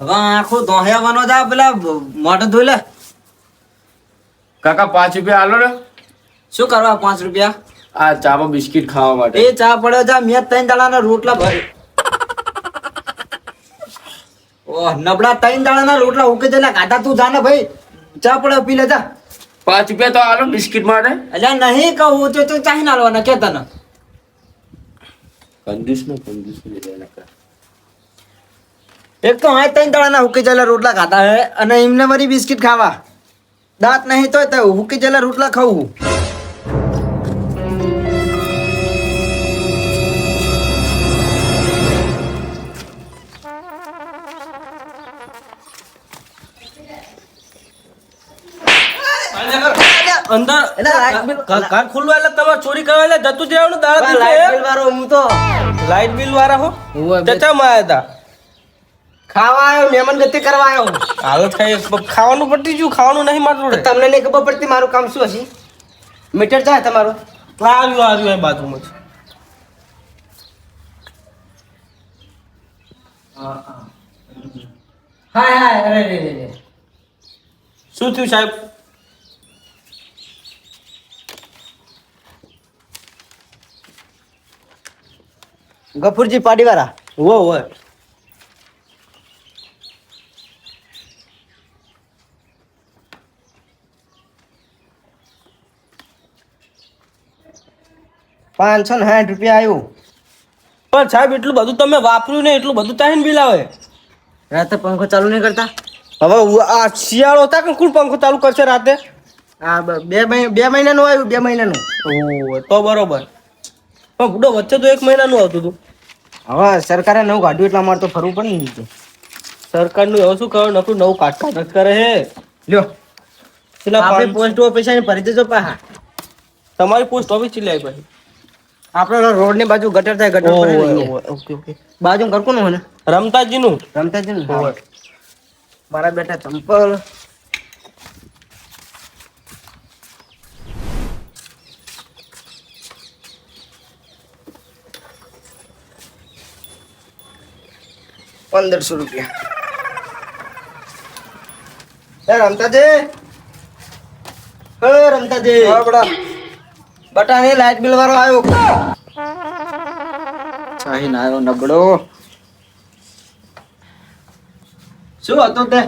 હવે આખો દોહ્યાવાનો જા પેલા મોઢું ધોઈ લે. કાકા 5 રૂપિયા આલો ને. શું કરવા 5 રૂપિયા? આ ચામાં બિસ્કિટ ખાવા માટે. એ ચા પડ્યો જા, મેં 3 દાડાના રોટલા ભરી. ઓહ નબળા 3 દાડાના રોટલા ઉકે જલા કાઢા. તું જા ને ભાઈ, ચા પડ્યો પી લે જા. 5 રૂપિયા તો આલો બિસ્કિટ માટે. અલ્યા નહીં કહું તો ચાહી નાલવાના કે તને કંજૂસ લે. એક તો આ 3 દાડાના ઉકે જલા રોટલા ખાતા હે અને એમને વળી બિસ્કિટ ખાવા. દાંત નહીં તો ઉકે જલા રોટલા ખાવું. અંદર ઘર ખુલ્લું એટલે તમારે ચોરી કરવા એટલે જતું જ રહેવાનું. દાડા લાઈટ બિલ વાળો હું તો લાઈટ બિલ વાળા હો ચચા માં આવ્યા હતા. ખાવા આવ્યો, મહેમાન ગતિ કરવા આવ્યો. હાલો થાય ખાવાનું પટી ગયું. ખાવાનું નહીં મારું તમને નહીં ખબર પડતી મારું કામ શું હશે? મીટર ચાલે તમારું? આવ્યું એ બાજુમાં જ. હા અરે શું થયું સાહેબ? ગફુરજી પાડીવાળા. વો હોય ₹560 આવ્યું. પણ સાહેબ એટલું બધું તમે વાપર્યું ને એટલું બધું તાહીને બિલ આવે. રાતે પંખો ચાલુ નહીં કરતા? હવે આ શિયાળો હતા કે કોણ પંખો ચાલુ કરશે રાતે? હા 2 મહિનાનું આવ્યું. 2 મહિનાનું. ઓહ તો બરોબર. પણ બુડો વચ્ચે તો 1 મહિનાનું આવતું હતું. હવે સરકારે નવું કાઢ્યું એટલે અમારે તો ફરવું પડે ને. સરકારનું એવું શું કહ્યું નતું નવું કાઢ જ કરે હે. લ્યો પેલા આપણે પોસ્ટ ઓફિસ ને ભરી દેજો પાહા. તમારી પોસ્ટ ઓફિસ ચીલાય પછી આપણે રોડ ની બાજુ ગટર થાય. ગટર પર ઓકે ઓકે. બાજુ ઘર કોનું હોય ને? રમતાજીનું. રમતા છે ને? મારા બેટા ચંપલ. ₹1500. રમતાજી બટાની લાઈટ બિલ વાળો આવ્યો. ચાહીને આવ્યો નબળો. શું હતું તે?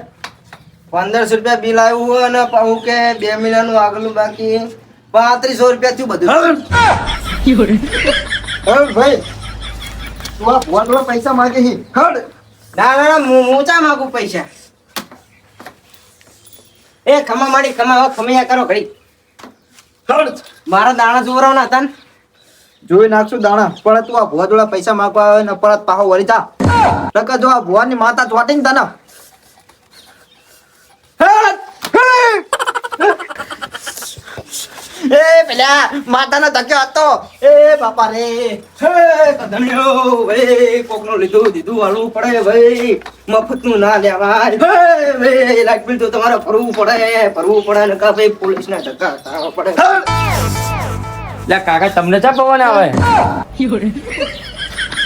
₹1500 બિલ આવ્યું અને કહું કે 2 મહિનાનું આગળનું બાકી. ₹3500 થયું બધું. ભાઈ તું આ ભોળા પૈસા માગે હી હડ. ના હું ચા માગું પૈસા? એ ખમા માડી ખમૈયા કરો ઘડી. હડ મારા દાણા જોરાવના હતા ને. જોઈ નાખશું દાણા. પણ તું આ ભુવા જોડા પૈસા માગવા આવે ને પરત પાહો વળી જા. નકર જો આ ભુવાની માતા ચોટી ને તને. એ પેલા માતાનો ધક્યો હતો. એ બાપા રે કદણ્યો. એ કોકનું દીધું હાલવું પડે ભાઈ. મફતનું ના લેવાય. લાઈટ બિલ તો તમારે ભરવું પડે ને કા ભાઈ પોલીસ ના ધક્કા ખાવા પડે. કાકા તમને ચા પવન આવે?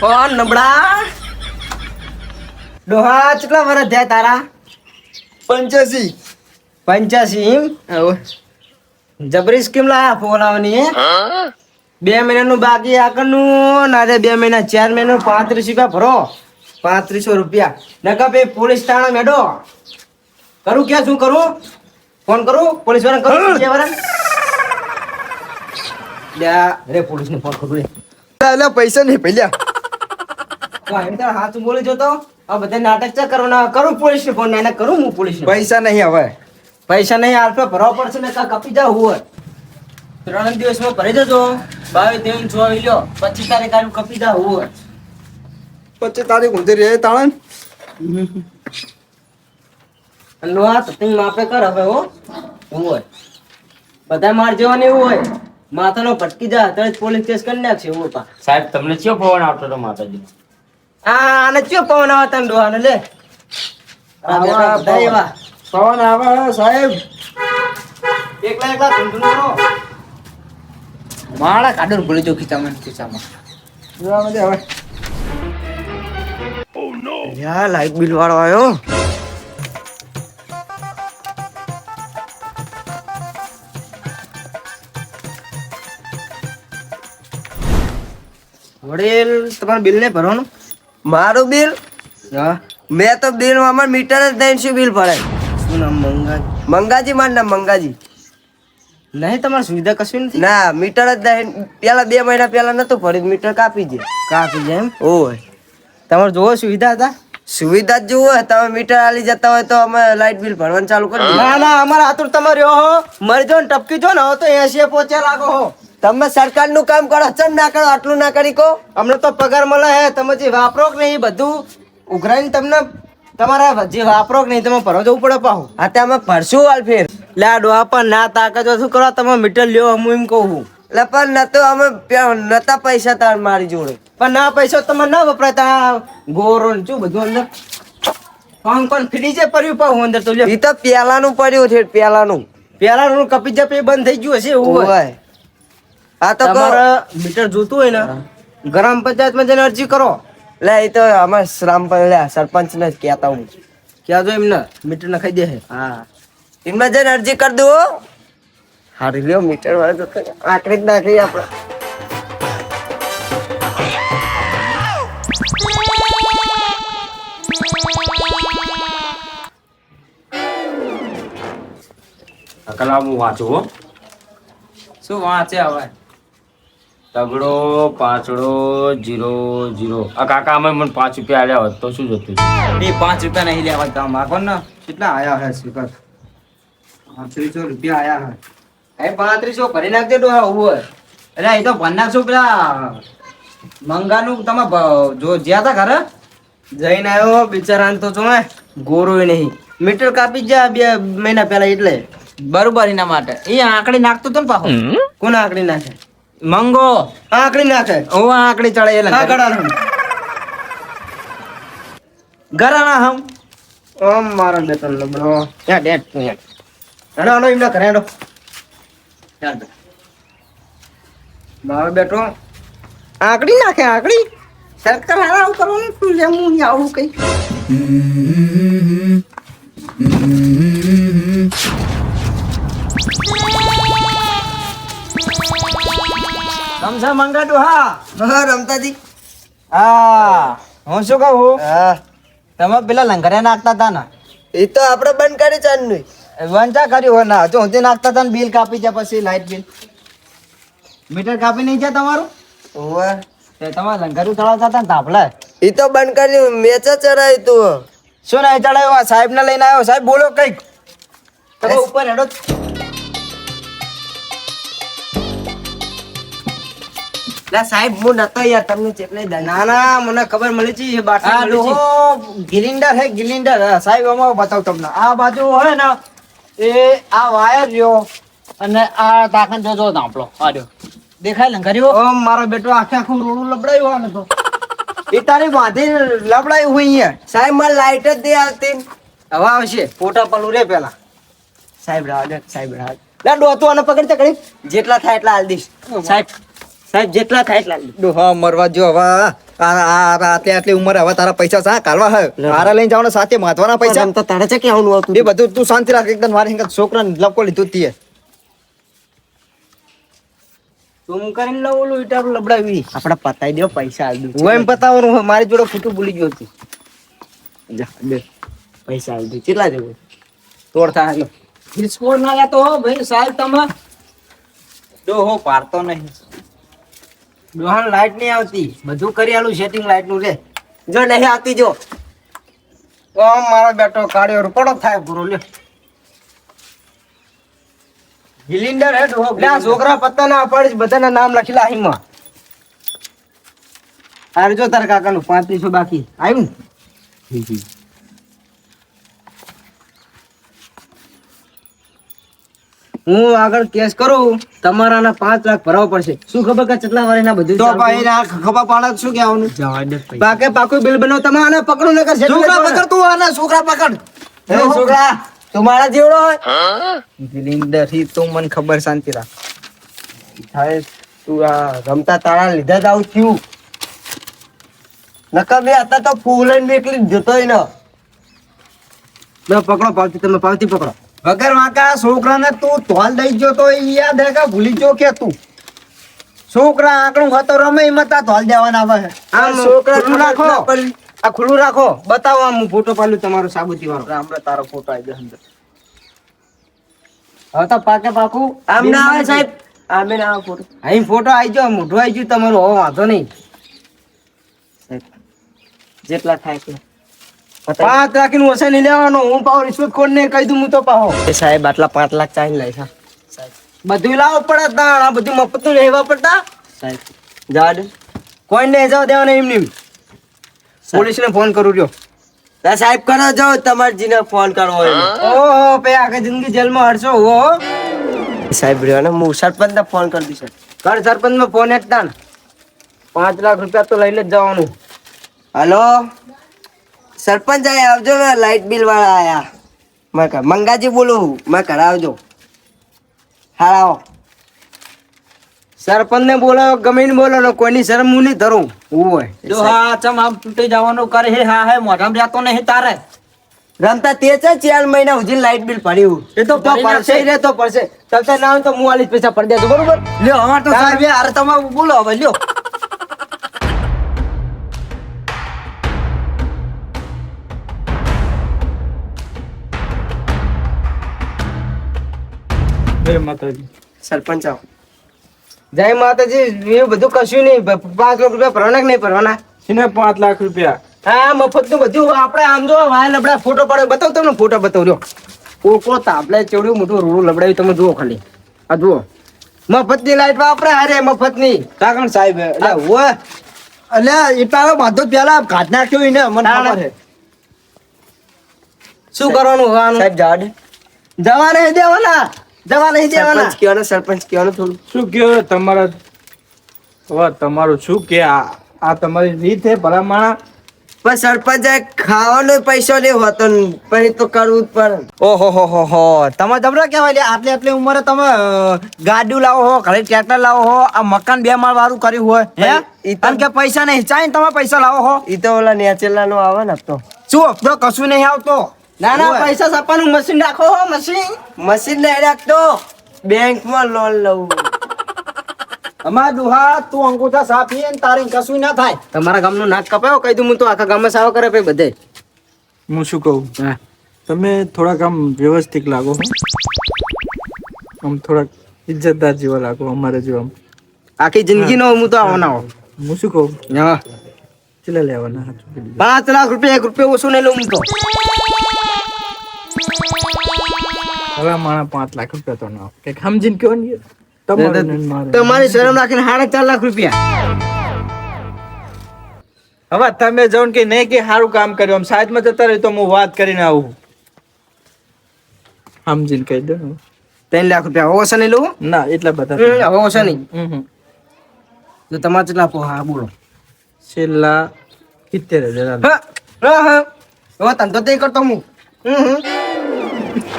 કોણ નબળા? ડોહા કેટલા વર્ષ થયા તારા? 85 એમ? જબરી સ્કીમ લાયા ફોલાવાની. 2 મહિનાનું બાકી આગળનું ના 2 મહિના 4 મહિનાનું ₹35 ભરો. ₹3500 નકા પે પોલીસ થાણા મેડો. કરું ક્યાં શું કરું? ફોન કરું પોલીસ વાળા કરું કે વાળા? રે પોલીસ ને ફોન કરું. એટલે પૈસા નહીં પહેલ્યા. એમ તાર હાથ બોલી જતો. આ બધા નાટક ચા કરવાના. કરું પોલીસ ને ફોન ના કરું હું પોલીસ. પૈસા નહીં હવે. પૈસા નહીં આલ્પે ભરવા પડશે ને કા કપી જાવ હોય. 3 દિવસમાં ભરી દેજો. 22 23 લ્યો. 25 તારીખ આનું કપી જાવ હોય. 25 તારીખ ઊંધી રહે તાળન. લોહા તતિંગ માપે કર હવે હો. હોય બધા માર જેવાની એવું હોય. માથાનો ભટકી જા તો પોલીસ કેસ કરી નાખશે. એવું પા સાહેબ તમને કયો પવન આવતો હતો માતાજી? આને ચો પવન આવે તને ડોહાને લે. એવા પવન આવે સાહેબ. એકલા ધૂંધળો માળા કાઢો ભૂલી જો ખીચામાં. જોવા મળે હવે. યા લાઈટ બિલ વાળો આવ્યો. વડીલ તમારું બિલ ને ભરવાનું. મારું બિલ હા મેં તો બિલ અમાર મીટર જ દઈને શું બિલ ભરાય? શું નામ મંગા મંગાજી મારું નામ મંગાજી. નહીં તમારી સુવિધા કશું નથી. ના મીટર જ દઈને પેલા 2 મહિના પહેલા નતું ભર્યું, મીટર કાપી દે. કાપી જાય એમ. ઓય તમારે જોવો સુવિધા હતા. સુવિધા જ જુઓ, તમે મીટર આલી જતા હોય તો અમે લાઈટ બિલ ભરવાનું ચાલુ કરી દઈએ. ના ના અમારા હાથુર તમે રહ્યો હો મરી જો ને ટપકી જો ને હવે તો 80 પહોંચ્યા લાગો હો. તમે સરકારનું કામ કરો, ચમ ના કરો, આટલું ના કરી કહો. અમને તો પગાર મળે હે, તમે જે વાપરો કે નહીં બધું ઉઘરાઈને તમને તમારા જે વાપરો કે નહીં તમે ભરવા જવું પડે પાહુ. હા તે અમે ભરશું હાલ ફેર. લે આ ડોહા પણ ના તાકાત શું કરો તમે મીટર લ્યો હું એમ કહું છું. એટલે પણ નતો અમે નતા પૈસા તાર મારી જોડે. પણ ના પૈસા તમે ના વપરાય તા ગોરો ને શું બધું અંદર કોણ ફ્રી છે પડ્યું પાહુ અંદર તો લ્યો. ઈ તો પેલાનું પડ્યું છે, પેલાનું. પેલા કપી જપ એ બંધ થઈ ગયું હશે એવું હોય. ઓય હા તો કહો. તમારે મીટર જોતું હોય ને ગ્રામ પંચાયતમાં જઈને અરજી કરો. લે એ તો અમાર સરપંચ ને જ કહેતા હું. ક્યાં જો એમને મીટર નખાઈ દે છે. હા એમાં જઈને અરજી કરી દો. હારી લ્યો મીટર વાળા તો આકડી જ નાખી આપણે. કલા હું વાંચું હો. શું વાંચે હવે તગડો 5-0-0. આ કાકા અમે મને 5 રૂપિયા આલ્યા હોત તો શું જતું? એ 5 રૂપિયા નહીં લેવા તમે માગો ને કેટલા આયા હે સ્વીકાર 3500 રૂપિયા આયા હે. 3500 ભરી નાખજે ડોહા હોય. અરે એ તો ભરી નાખશું પેલા મંગાનું તમે જો જ્યાં તા ઘરે જઈને આવ્યો બિચારાને તો જો ગોરો નહીં મીટર કાપી જા 2 મહિના પહેલા એટલે બરોબર એના માટે એ આંકડી નાખતો તો ને પાછો. કોણ આંકડી નાખે મંગો આંકડી નાખે હું આંકડી ચડે હા ગળાનો ગરાના હમ ઓમ મારો બેટન લબડો યા ડેટ યાર હણો હણો એમને ઘરે હણો યાર મારો બેટો આંકડી નાખે આંકડી સરકાર હારા આવું કરવાનું તું લે હું આવું કઈ સમસા મંગાડો હા હા રમતાજી. હા હું શું કહું હા તમે પેલા લંગરે નાખતા હતા ને એ તો આપણે બંધ કરી ચાલનું. વંચા કર્યું હોય ના જો હું નાખતા હતા ને બિલ કાપી જાય પછી લાઈટ બિલ મીટર કાપી નહીં જાય તમારું ઓય તે તમારે લંગરું ચડાવતા હતા ને તાપલે એ તો બંધ કર્યું, મેચ ચડાયું તું. શું નહીં ચડાવ્યું આ સાહેબ ને લઈને આવ્યો સાહેબ બોલો કઈક તમે ઉપર હેડો લા સાહેબ હું નતો યાર, તમને ચેટલે ના ના મને ખબર મળી છે એ બાટલી આ મળી છે ગિલિન્ડર હે ગિલિન્ડર સાહેબ આમાં બતાવ તમને આ બાજુ હોય ને એ આ વાયર રહ્યો અને આ તાકન જોજો આપણો આડ્યો દેખાય લંગરીઓ. ઓ મારો બેટો આખે આખું રોડું લબડાયું હોય ને તો એ તારી બાંધી લબડાયું હોય અહીંયા સાહેબ મારે લાઈટ જ દે આવતી. હવે આવશે ફોટા પલું રે પેલા સાહેબ રાહ લે ડોતો અને પકડ તકડી જેટલા થાય એટલા હાલ દઈશ. સાહેબ જેટલા થાય એટલા લે. ડોહા મરવા જો હવે આટલી ઉંમર હવે તારા પૈસા સા કાઢવા હે હારા લઈને જવાના સાથે માથવાના પૈસા તો તારે છે કે આવવાનું આવતું એ બધું તું શાંતિ રાખ એકદમ મારી હંગાત છોકરાને લપકો લીધું તીએ તું કરીને લો ઓલું ઈટા લબડાવી આપણે પતાઈ દો પૈસા હાલ દઉં. હું એમ પતાવવાનું હોય, મારી જોડે ખોટું ભૂલી ગયો હતી જા, દે. પૈસા હાલ દઉં. કેટલા દેવું? તોડ થાય સ્કોર ના લેતો હો ભાઈ સાહેબ તમે. ડોહો પાડતો નહીં ડોહાને લાઈટ નહીં આવતી બધું કરી આલું સેટિંગ લાઈટ નું રે જો નહીં આવતી જો. ઓ મારો બેટો કાઢ્યો રૂપડો થાય પૂરો લે સિલિન્ડર હે ડોહો લે આ છોકરા પત્તા ના પાડી બધાના નામ લખેલા અહીંમાં હારે જો તારા કાકાનું 3500 બાકી આવ્યું ને હું આગળ કેસ કરું તમારાના 5 લાખ ભરવા પડશે શું ખબર કે કેટલા વારીના બધું તો ભાઈ ના ખબર પાડે શું કહેવાનું જવા દે પૈસા. બાકે પાકું બિલ બનાવ તમે આને પકડો ન કર છોકરા પકડ તું આને છોકરા પકડ એ છોકરા તું મારા જેવડો હોય. સિલિન્ડર થી તું મને ખબર શાંતિ રાખ થાય તું આ રમતા તારા લીધા જ આવું થયું. નકર બે હતા તો ફૂલ લઈને એકલી જતોય ન લો પકડો પાવતી, તમે પાવતી પકડો. વગર વાંકા છોકરાને તું તોલ દઈ ગયો તો ઈ યાદ હે કે ભૂલી ગયો કે તું? છોકરા આંકડું હતો રમે એમાં તા તોલ દેવાના આવે છે. આમ છોકરા ખુલ્લું રાખો, આ ખુલ્લું રાખો. બતાવો આમ હું ફોટો પાડું તમારો સાબુતી વાળો. હમણાં તારો ફોટો આવી જશે અંદર. હવે તો પાકે પાકું આમ ના આવે સાહેબ, આમે ના આવે ફોટો. અહીં ફોટો આવી ગયો, મોઢું આવી ગયું તમારું. હવે વાંધો નહીં. જેટલા થાય એટલા. 5 રાખીને ઓછા નહીં લેવાનો. હું પાહો રિશ્વત ખોર ને કહી દઉં હું તો પાહો. એ સાહેબ આટલા 5 લાખ ચાલી લાય બધું લાવવું પડે તાણ. આ બધું મફતનું રહેવા પડતા. સાહેબ જાડ કોઈને જવા દેવાના એમ નહીં. પોલીસને ફોન કરું રહ્યો. તા સાહેબ કરો જો તમાર જીને ફોન કરવો હોય ને. ઓહો પે આખી જિંદગી જેલમાં હરશો. ઓહો સાહેબ રહ્યો ને હું સરપંચને ફોન કરી દઈશ. કર સરપંચમાં ફોન એક તાણ. 5 લાખ રૂપિયા તો લઈને જ જવાનું. હલો સરપંચ આય આવજો ને, લાઇટ બિલ વાળા આયા. મેં કહા મંગાજી બોલું, મેં ઘરે આવજો. હા આવો. સરપંચને બોલાવો, ગમે ને બોલાવો, કોઈની શરમ હું નહીં ધરું. ઓય જો હા ચમ આમ તૂટી જવાનું કરે હે. હા હે મોઢામાં જાતો નહીં તારે. રમતા તે છે 4 મહિના સુધી લાઇટ બિલ ભર્યું. એ તો પડશે રે, તો પડશે. ચાલતા ના હોય તો હું આલીશ પૈસા પડી દેજો, બરોબર? લ્યો અમાર તો સાહેબ યાર તમે બોલો હવે લ્યો. સરપંચ આવો. જય માતાજી. એવું બધું કશું નહીં. 5 લાખ રૂપિયા ભરવાના કે નહીં ભરવાના? 5 લાખ રૂપિયા. હા મફત નું બધું. આપણે આમ જો વાય લબડા ફોટો પાડો. બતાવ તમને ફોટો બતાવ્યો. કોકો તાપલે ચેવડું મોટું રૂડું લબડાવ્યું તમે જુઓ ખાલી. આ જુઓ મફત ની લાઈટ વાપરે. અરે મફત ની કાકણ સાહેબ એટલે ઓય અલ્યા એટલા બાંધો પેલા કાઢ નાખ્યો ઈને મને ખબર છે. શું કરવાનું હોવાનું? સાહેબ જાડ જવા નહીં દેવાના, જવા નહીં દેવાના. સરપંચ કહેવાનું થોડું. શું કે તમારા હવે તમારું શું કે આ તમારી રીત છે ભલામણા? પણ સરપંચ ખાવાનો પૈસો નહીં હોતો ને, પછી તો કરવું જ પડે. ઓહો હો હો તમે જબરા કહેવાય લે. આટલી આટલી ઉંમરે તમે ગાડીઓ લાવો હો, ઘરે ટ્રેક્ટર લાવો હો, આ મકાન 2 માળ વાળું કર્યું હોય હે? ઈ તો- અને કે પૈસા નહીં ચાઈ તમે પૈસા લાવો હો. ઈ તો ઓલા નેચેલા નો આવે ને તો શું તો કશું નહીં આવતો. ના ના પૈસા છાપવાનું મશીન રાખો હો, મશીન. મશીન નહીં રાખતો, બેંકમાં લોન લઉં. અમાર દુહા તું અંગૂઠા સાફી ને તારી કશું ના થાય. તમારા ગામનું નાક કપાયો કહી દઉં હું તો આખા ગામમાં સાવ કરે ભાઈ બધે. હું શું કહું, હા. તમે થોડાક આમ વ્યવસ્થિત લાગો, આમ થોડાક ઇજ્જતદાર જેવા લાગો અમારે જેવા. આખી જિંદગી નો હું તો આવવાનો. હું શું કહું, હા ચેલા લેવાના હાચું કીધું. 5 લાખ રૂપિયા 1 રૂપિયા ઓછું નહીં લઉં હું તો. હવે મારા 5 લાખ રૂપિયા તો ના આવે. કંઈક સમજીને કહો ને તમારે ને મારે. તમારી શરમ રાખીને 4.5 લાખ રૂપિયા. હવે તમે જાઓ ને કે નહીં કે સારું કામ કર્યું, આમ સાઈડમાં જતા રહ્યો તો હું વાત કરીને આવું. સમજીને કહી દો ને. 3 લાખ રૂપિયા હવે ઓછા નહીં લઉં. ના એટલા બધા હવે ઓછા નહીં. હમ. જો તમારે કેટલા આપો? હા બોલો. છેલ્લા 70,000. હા હા હા હવે ધંધો તે કરતો હું.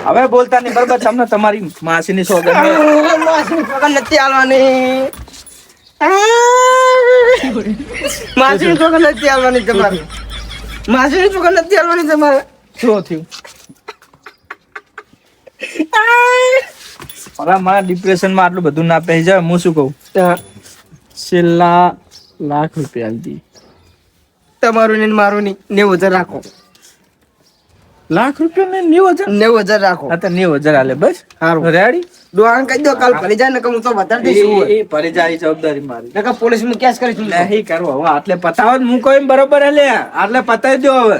હવે બોલતા નહીં બરાબર. તમને તમારી માસીની સોગંદ છે. માસી પગાર નથી આલવાની. માસી પગાર નથી આલવાની તમારે. માસી પગાર નથી આલવાની તમારે. શું થયું? અલા મારા ડિપ્રેશનમાં આટલું બધું ના પહેરી જાય. હું શું કહું, છેલ્લા લાખ રૂપિયા આલી દી. તમારું ને મારું નહીં 90,000 રાખો. લાખ રૂપિયા ને 90,000? 90,000 રાખો. હા તો 90,000 આલે બસ. સારું. રેડી? ડોહાણ કહી દો કાલ ભરી જાય ને કે હું તો વધારે દઈશું. એ ભરી જાય જવાબદારી મારી. નકર પોલીસમાં કેસ કરીશ હું તો. નહીં કરવો હવે. આટલે પતાવો ને હું કોઈ બરોબર હે લે. આટલે પતાવી દો હવે.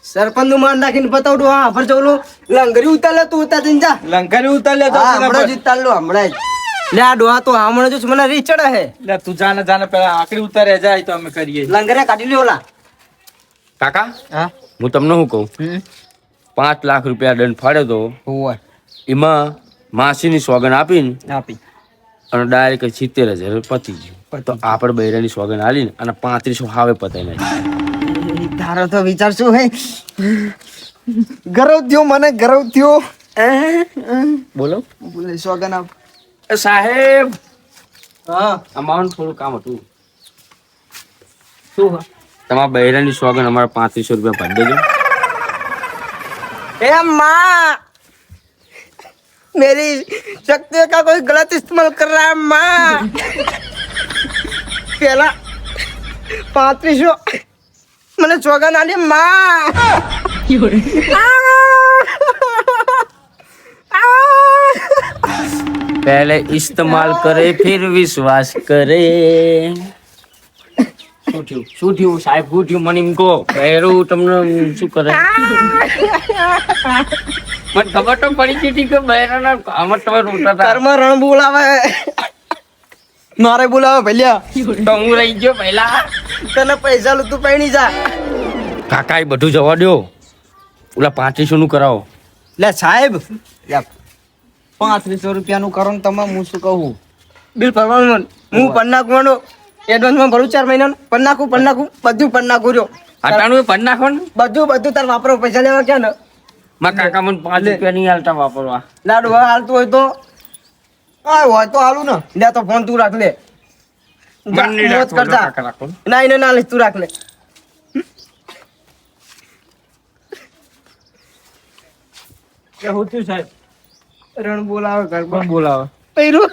સરપંચ નું માન નાખીને બતાવડું. હા ફર ચોલું લંગરી ઉતાર લે. તું ઉતાર જઈને જા. લંકારી ઉતાર લે તો હા હમણાં જ ઉતારલો, હમણાં જ. લે આ ડોહા તો હમણાં જ મને રીચ ચડે હે. લે તું જાને જાને પેલા આકડી ઉતારે જાય તો અમે કરીએ. લંગરે કાઢી લ્યો ઓલા. કાકા હા હું તમને શું કહું, 5 લાખ રૂપિયા દંડ ફાડ્યો તો હોય એમાં માસીની સોગન આપીને આપી. અને ડાયરેક્ટ 70,000 પતી ગયું. તો આપણે બૈરાની સોગન આલીને અને 3500 હાવે પતાઈ નાખી. તારો તો વિચાર શું હે? ગરવ થયો મને, ગરવ થયો. બોલો બોલે સોગન આપ. સાહેબ, હા અમારું થોડું કામ હતું. શું તમારા બૈરાની સોગન અમારા 3500 રૂપિયા ભરી દેજો. ए माँ मेरी शक्तियों का कोई गलत इस्तेमाल कर रहा है माँ पहला 3500 मैंने सोगन आली माँ पहले इस्तेमाल करे फिर विश्वास करे. શું થયું સાહેબ? શું થયું મને એમ કહો. બૈરું તમને શું કરે? મને ખબર તો પડી ગઈ હતી કે બૈરાના આમાં તમે રોતા હતા. कर्म रण बोलावे मारे बोलावे भैया તો હું રહી ગયો પહેલા. तने पैसा लो तू पैणी जा કાકા એ બધું જવા દો. ઓલા 3500 નું કરાવો. લે સાહેબ 3500 રૂપિયાનું કરો ને તમે હું શું કહું बिल परवान હું પણ નાખવાનો એડવાન્સ માં ભરું 4 મહિનાનું પણ નાખું બધું પણ નાખું રહ્યો આટાનું પણ નાખો ને. બધું તાર વાપરો પૈસા લેવા ક્યાં ને મારા કાકા મને 5 રૂપિયા નહીં હાલતા વાપરવા. લાડુ હવે હાલતું હોય તો હોય તો હાલું ને લે તો ફોન તું રાખ લે જા, મને નહીં મોજ રાખવો, કરતા કાકા રાખો. ના એને ના લે તું રાખ લે હું થયું સાહેબ? રણ બોલાવે ઘર કોણ બોલાવે? પૈરું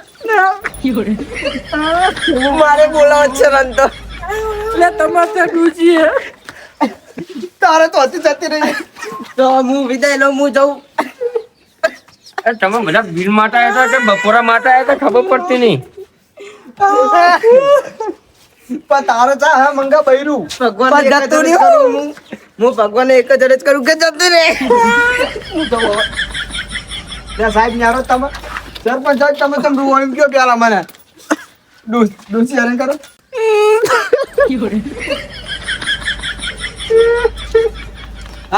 મારે બોલાવે છે રણ તો એટલે તમારે ત્યાં ડૂચી હે? તારે તો હતી જતી રહી તો હું વિદાય લઉં હું જઉં અરે તમે બધા બિલ માટે આવ્યા હતા કે બપોરા માટે આવ્યા હતા ખબર પડતી નહીં. પણ તારો ચા હા મંગા બૈરું ભગવાન જતું રહ્યું હું ભગવાન એક જ અરજ કરું કે જતું રે લે સાહેબ ન્યારો તમે સરપંચ સાહેબ તમે તમ રૂ એમ કયો પેલા મને ડૂસી હરણ કરો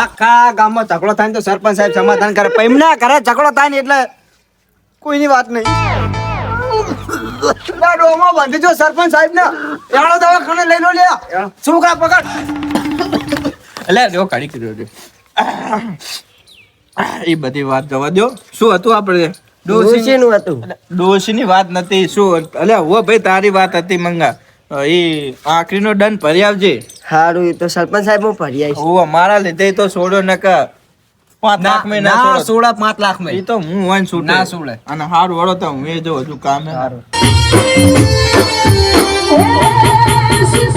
આખા ગામમાં ઝઘડો થાય ને તો સરપંચ સાહેબ સમાધાન કરે પણ એમના ઘરે ઝઘડો થાય ને એટલે કોઈની વાત નહીં ડોમાં બાંધી જો સરપંચ સાહેબ ને એનો દવાખાને લઈ લો લે છોકરા પકડ એટલે જો કાઢી કર્યો છે. એ બધી વાત જવા દો. શું હતું આપણે ડોશીનું હતું ડોશીની વાત નથી. શું અલે હો ભાઈ તારી વાત હતી મંગા. એ આખરીનો દંડ ભરી આવજે. સારું એ તો સરપંચ સાહેબ હું ભરી આવીશ ઓ મારા લીધે તો છોડો નકા 5 લાખ મેં ના છોડો. 5 લાખ એ તો હું હોય છૂટે ના છોડે. અને હારું વળો તો હું એ જો હજુ કામ હે. Hey, she's